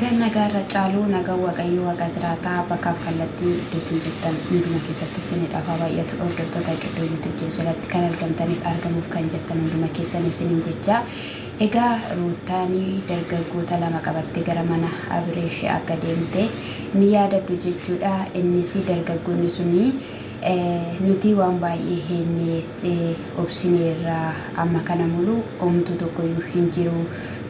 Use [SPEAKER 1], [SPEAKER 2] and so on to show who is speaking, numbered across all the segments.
[SPEAKER 1] Nagaan nagaarra caaluu nagaa waaqayyo waaqa jiraataa bakka kallattii iddoo jettan hunduma keessatti isinidhaaf baay'atu hordoftoota qeddoo YouTube jalatti kan argamtaniif argamuuf kan jettan hunduma keessaniif isiniin jecha egaa Ruutaanii dargaggoota lama qabattee gara mana Abireeshee akka deemte ni yaadattu jechuudha. Innis dargaggoonni suni nuti waan baay'ee henne obsineerraa amma kana mulu omtu tokkoyyuu hin jiru.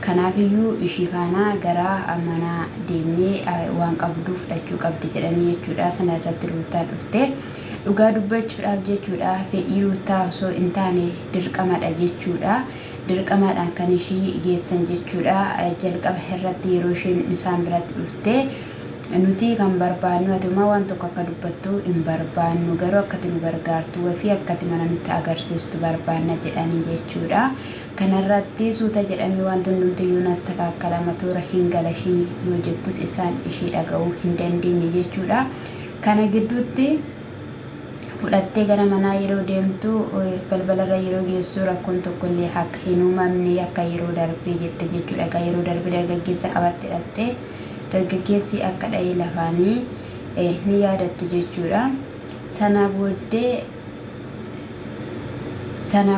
[SPEAKER 1] Kanaafiyyuu ishii faana gara mana deemnee waan qabdu fudhachuu qabdi jedhanii jechuudha. Sana irratti Ruutaan dhufte dhugaa dubbachuudhaaf jechuudha. Fedhii Ruutaa osoo hin taane dirqamadha jechuudha. Dirqamadhaan kan ishii geessan jechuudha. Jalqaba irratti yeroo isheen isaan biratti dhufte nuti kan barbaannu atuma waan tokko akka dubbattu hin barbaannu, garuu akkati nu gargaartu fi akkati mana nutti agarsiistu barbaanna jedhanii jechuudha. Kanarratti suuta jedhamee wanti hundumtiyyuu nas takaakalama toora hin galashii yoo jettus isaan ishii dhaga'uu hin dandeenye jechuudha. Kana gidduutti fudhattee gara manaa yeroo deemtu balbalarra yeroo geessu rakkoon tokkollee akka hin uumamne akka yeroo darbee jette jechuudha. Egaa yeroo darbee dargaggeessa qabatte hidhatte dargaggeessi akka dha'ee lafaanii ni yaadattu jechuudha. Sana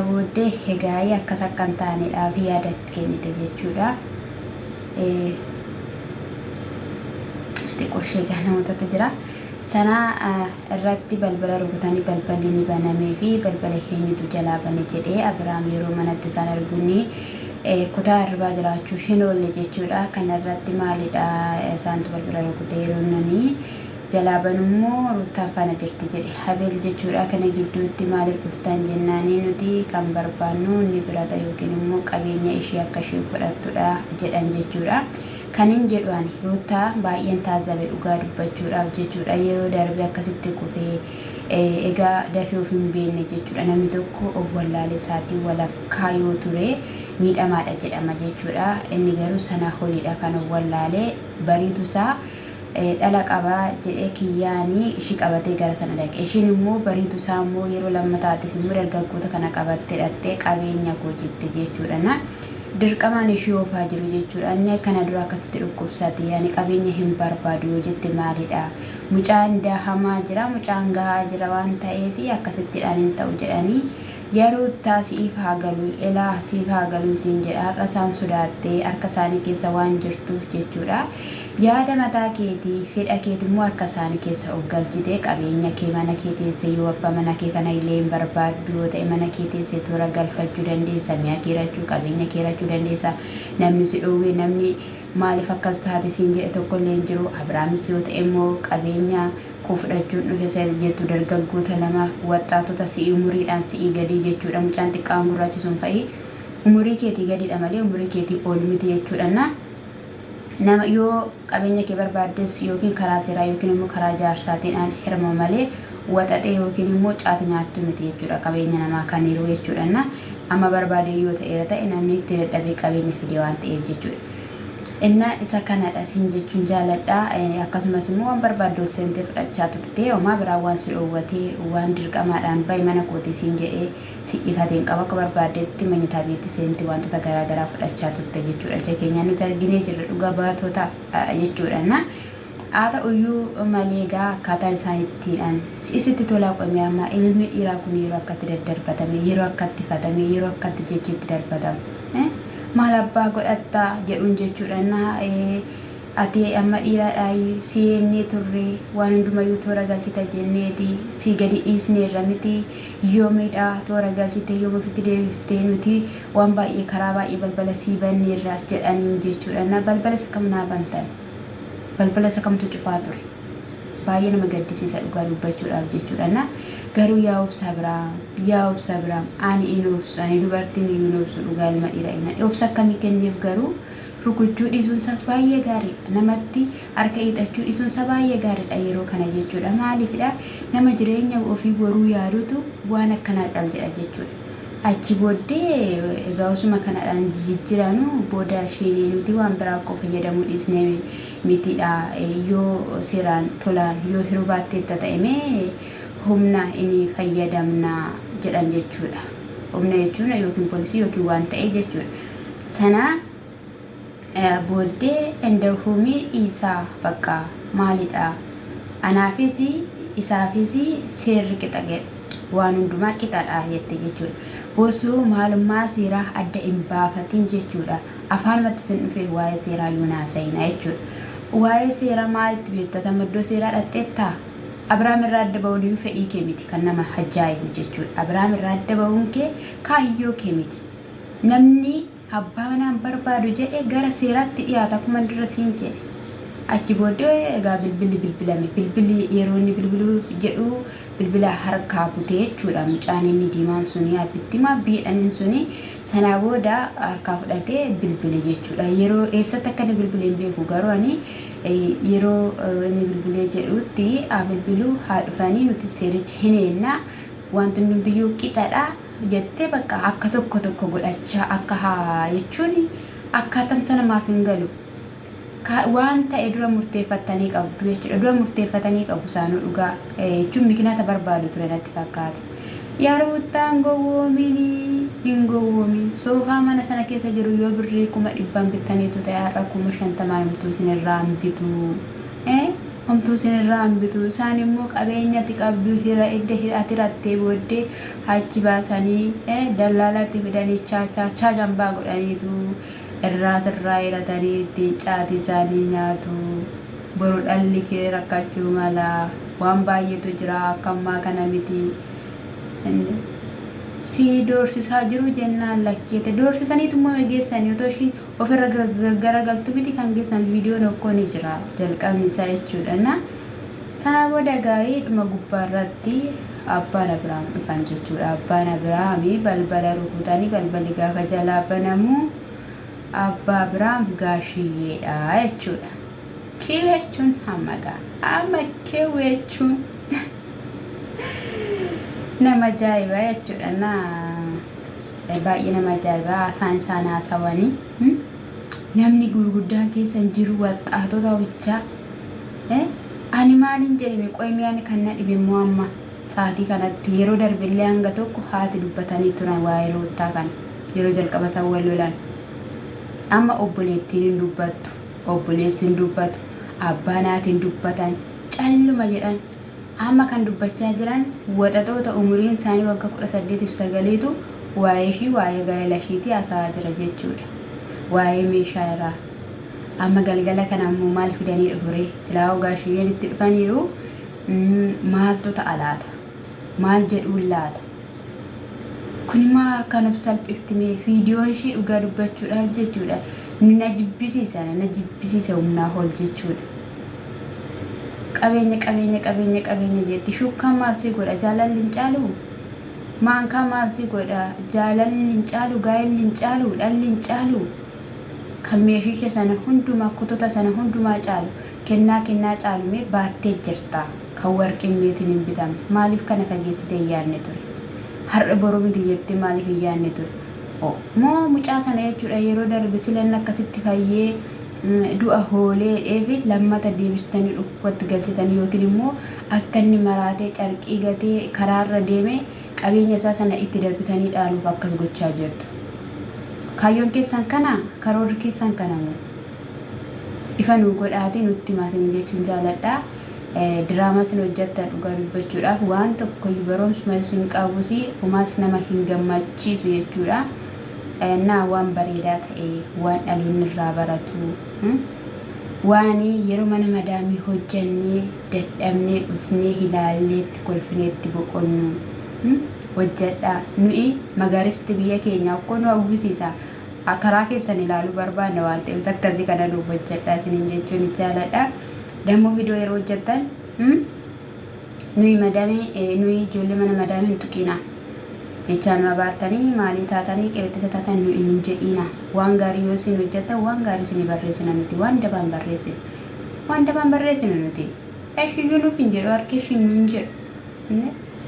[SPEAKER 1] booddee egaa akkas akka hin taanedhaaf yaadatti kennite jechuudha. Xiqqooshee egaa namootatu jira. Sana irratti balbala rukutanii balballi ni banamee fi balbala eenyutu jalaa bane jedhee Abiraam yeroo manatti isaan arguuni kutaa irraa jiraachuu hin oolle jechuudha. Kanarratti maalidha isaantu balbala rukutee yeroo nanii jalaa banummoo Ruutaan faana jirti jedhe Habeel jechuudha. Kana gidduutti maaliif dhuftan jennaanii nuti kan barbaannu ni birata yookiin immoo qabeenya ishee akka isheen fudhattudha jedhan jechuudha. Kanin jedhuani Ruutaa baay'een taazabe dhugaa dubbachuudhaaf jechuudha. Yeroo darbe akkasitti kufee egaa dafee of hin beekne jechuudha. Namni tokko of wallaalee isaatii walakkaa yoo ture miidhamaadha jedhama jechuudha. Inni garuu sana holiidha kan of wallaalee bariitusaa dhala qabaa jedhee kiyyaanii ishii qabatee gara sana dhaqe. Ishiin immoo bariitusaa immoo yeroo lammataatiif immoo dargaggoota kana qabattee hidhattee qabeenya koo jette jechuudha. Dirqamaan ishii oofaa jiru jechuudha. Inni kana dura akkasitti dhukkubsate yaani qabeenya hin barbaadu yoo jette maalidha? Mucaan daahamaa jira, mucaan gahaa jira waan ta'eef akkasittidhaan hin ta'u jedhanii yeroo taasiif haa galu elaa siif haa galu siin jedha. Har'a isaan sodaattee harka isaanii keessa waan jirtuuf jechuudha. Yaada mataa keetii fedha keetii immoo akka isaanii keessa of galchite qabeenya kee mana kee teessee yoo abbaa mana kee kana illee hin barbaaddu yoo ta'e mana kee teessee toora galfachuu dandeessa, mi'a kee rachuu qabeenya kee rachuu dandeessa. Namni si dhoowwee namni maaliif akkas taate siin jedhe tokkollee hin jiru. Abiraamis yoo ta'e immoo qabeenya koo fudhachuun dhufe isa jettu dargaggoota lama waxxaatota si'ii umuriidhaan si'ii gadii jechuudha. Mucaan xiqqaan gurraachi sun fa'i umurii keetii gadiidha malee umurii keetii ol miti jechuudha. Nama yoo qabeenya kee barbaaddes yookiin karaa seeraa yookiin immoo karaa jaarsaatiin hirma malee waxaxee yookiin immoo caati nyaattu miti jechuudha. Qabeenya namaa kan yeroo jechuudha. Amma barbaade yoo ta'e namni itti dadhabee qabeenya fide waan ta'eef jechuudha. Inna isa kanadha siin jechuun jaaladha. Akkasumas immoo waan barbaaddu seentee fudhachaa turte homaa biraa waan si dhoowwatee waan dirqamaadhaan ba'i mana kootii siin jedhee si ifateen qaba akka barbaadetti manyita beetti seentee wantoota garaagaraa fudhachaa turte jechuudha. Ija keenya nuti arginee jirra dhugaa baatota jechuudha. Haa ta'uyyuu malee egaa akkaataan isaaniittiidhaan isitti tolaa qomee amma ilmi dhiiraa kun yeroo akkatti daddarbatame yeroo akkatti fatame yeroo akkatti jechiitti darbatamu maal abbaa godhatta jedhuun jechuudha. Ati amma dhiiraadhaa si ennee turre waan hundumayyuu toora galchita jenneeti si gadi dhiisneerra miti yoomidha toora galchite yoom ofitti deebiftee nuti waan baay'ee karaa baay'ee balbala sii banneerra jedhaniin jechuudha. Balbala isa kam naa bantan? Balbala isa kamtu cufaa ture? Baay'ee nama gaddisiisa dhugaa dubbachuudhaaf jechuudha. Garuu yaa obsa Abiraam ani in obsu ani dubartiin iyyuu obsu dhugaa ilma dhiiraa ilma obsa akkamii kenneef garuu rukuchuu dhiisuunsaas baay'ee gaariidha. Namatti harka hiixachuu dhiisuunsa baay'ee gaariidha yeroo kana jechuudha. Maaliifidha? Nama jireenya ofii boruu yaadutu waan akkanaa cal jedha jechuudha. Achi booddee egaa osuma kanadhaan jijjiiranu booda isheen nuti waan biraa akka fayyadamuu dhiisnee mitidha. Yoo seeraan tolaan yoo hiruu baatteetta ta'emee humna inni fayyadamna jedhan jechuudha. Humna jechuun yookiin poolisii yookiin waan ta'e jechuudha. Sana booddee endahumii isaa bakka maalidha anaafis isaafis seerri qixa jedhe waan hundumaa qixadha jette jechuudha osoo maalummaa seeraa adda hin baafatin jechuudha afaan mattisin dhufee waa'ee seeraa yuunaasayina jechuudha waa'ee seeraa maalitti beektata maddoo seeraa dhaxxeettaa Abrahaam irraa adda ba'uun fedhii kee miti kan nama ajaa'ibu jechuudha Abrahaam irraa adda ba'uun kee kaayyoo kee miti namni abbaa manaan barbaadu jedhe gara seeraatti dhiyaata akkuma dura siin jedhe achi booddee egaa bilbilli yeroo inni bilbiluu jedhu bilbila harkaa butee jechuudha mucaan inni diimaan suni abittima biidhaniin suni sanaa booda harkaa fudhatee bilbile jechuudha yeroo eessatti akka inni bilbileen beeku garuu ani yeroo inni bilbilee jedhutti bilbiluu haa dhufanii nuti seericha hin eenna wanti hundiyyuu qixadha jettee bakka akka tokko godhachaa akka haa jechuun akkaataan sana maaf hin galu waan ta'e dura murteeffatanii qabdu jechuudha dura murteeffatanii qabu saanuu dhugaa jechuun mikinaata barbaadu ture natti fakkaatu yeroo uttaan gowwoomini hin gowwoomin soofaa mana sana keessa jiru yoo birrii 100 bitaniitu ta'e har'a 50 namtuu sinirraa hin bitu homtuu sinirraa hin bitu isaan immoo qabeenyatti qabdu hira edda ati rattee booddee achi baasanii dallaalatti fidanii chaachaa jambaa godhaniitu irraa sirraa hiratanii ittiin caatii isaanii nyaatu boru dhalli kee rakkachuu mala waan baay'eetu jira akkammaa kana miti si doorsisaa jiru jennaan lakkeete doorsisaniitu immoo geessanii otoo ishiin ofirra garagaltu miti kan geessan viidiyoon okkoon jira jalqabni isaa jechuudha na sana booda gaa'ii dhuma gubbaarratti abbaan Abrahaam dhufan jechuudha abbaan Abrahaamii balbala rukutanii balballi gaafa jalaa banamu abbaa Abrahaam gaashiyyeedha jechuudha kiiwechuun hammagaa amma kiiwechuun nama ajaa'iba jechuudha na baay'ee nama ajaa'iba isaan haasawanii namni gurguddaan keessa jiru waxaatota hojjaa ani maaliin jedhame qoymiyaan kan na dhibe immoo amma saatii kanatti yeroo darbillee hanga tokko haati dubbatanii turan waa'ee roottaa kana yeroo jalqaba isaan wal lolan amma obboleettiin hin dubbattu obboleessi hin dubbatu abbaan haati hin dubbatan calluma jedhan amma kan dubbachaa jiran waxatoota umuriin isaanii waggaa 18-9tu waa'ee ishii waa'ee gaa'ela ishiitii haasa'aa jira jechuudha waa'ee meeshaa irraa amma galgala kana ammoo maal fidanii dhufure silaa ogaashiyyeen itti dhufaniiru maaltu ta'a laata maal jedhuun laata kun maal kan of salphiftimee viidiyoon ishii dhugaa dubbachuudhaaf jechuudha na jibbisiisa humnaa ol jechuudha qabeenya jetti shukkaan maal si godha jaalalli hin caalu maankaa maal si godha jaalalli hin caalu gaa'elli hin caalu dhalli hin caalu kan meeshicha sana hundumaa kutota sana hundumaa caalu kennaa caalumee baattee jirta kan warqeen meetiin hin bitame maaliif kana fageessitee yaadne ture har'a boruu miti jettee maaliif hin yaadne ture moo mucaa sana jechuudha yeroo darbe silan akkasitti fayyee du'a hoolee dheefi lammata deebistanii dhukkubatti galchitanii yookiin immoo akka inni maraatee carqii gatee karaarra deeme qabeenya isaa sana itti darbitanii dhaaluuf akkas gochaa jirtu kaayyoon keessan kana karoorri keessan kana moo ifa nu godhaatee nutti maasanii jechuun jaaladha diraamaa sin hojjettan dhugaa dubbachuudhaaf waan tokko baroomsuma sin qabus humaas nama hin gammachiisu jechuudha naa waan bareedaa ta'e waan dhaloonni irraa baratu waan yeroo mana madaamii hojjannee dadhabnee dhufnee ilaalleetti kolfineetti boqonnu hojjedha nuyi magaristi biyya keenya akkoo nu hawwisiisa karaa keessan ilaaluu barbaanna waan ta'eef akkasii kana nuuf hojjedha isiniin jechuun jaaladha dammoo viidiyoo yeroo hojjettan nuyi ijoollee mana madaamii hin tuqina jechaan abaartanii maalii taatanii qebettisa taatan nu hin jedhina waan gaarii yoo isin hojjettan waan gaarii isin barreessina nuti waan dabaan barreessina nuti eshiyyuu nuuf hin jedhu harki ishiin nu hin jedhu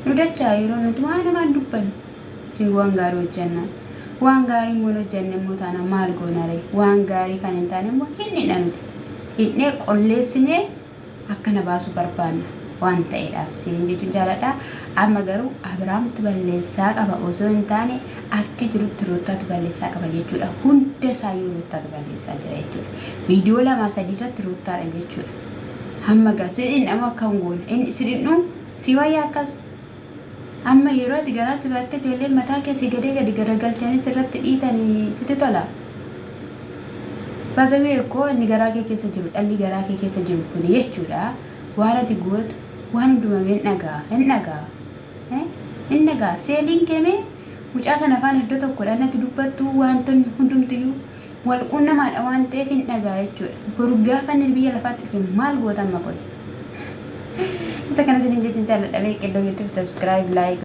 [SPEAKER 1] nu dachaa yeroo nuti waan namaan dubbannu isin waan gaarii hojjenna waan gaarii immoo hojjenne immoo taana maal goonare waan gaarii kan hin taane immoo hinni nuti hidhee qolleessinee akkana baasuu barbaanna waan ta'eedhaaf isin jechuun jaaladha amma garuu Abrahaamtu balleessaa qaba osoo hin taane akka jirutti roottaatu balleessaa qaba jechuudha. Hunda isaayyuu roottaatu balleessaa jira jechuudha. Viidiyoo 2-3 irratti roottaadha jechuudha. Hamma gaasiin nama akkam goone inni sidhinnu si wayyaa akkas amma yeroo ati garaatti baatte ijoolleen mataa keessi gadi garagalchanii sirratti dhiitanii sitti tola. Baazawee koo inni garaa kee keessa jiru dhalli garaa kee keessa jiru kun jechuudha. Waan ati gootu waan hundumame hin dhagaa seeliin keemee mucaa sana afaan iddoo tokkodhaan ati dubbattu wantoonni hundumtiyyuu wal quunnamaadha waan ta'eef hin dhagaa jechuudha. Boru gaafa inni biyya lafaatti dhufe maal gootan makoy isa kana sinin jechuun jaalladha. Qeelloo YouTube subscribe like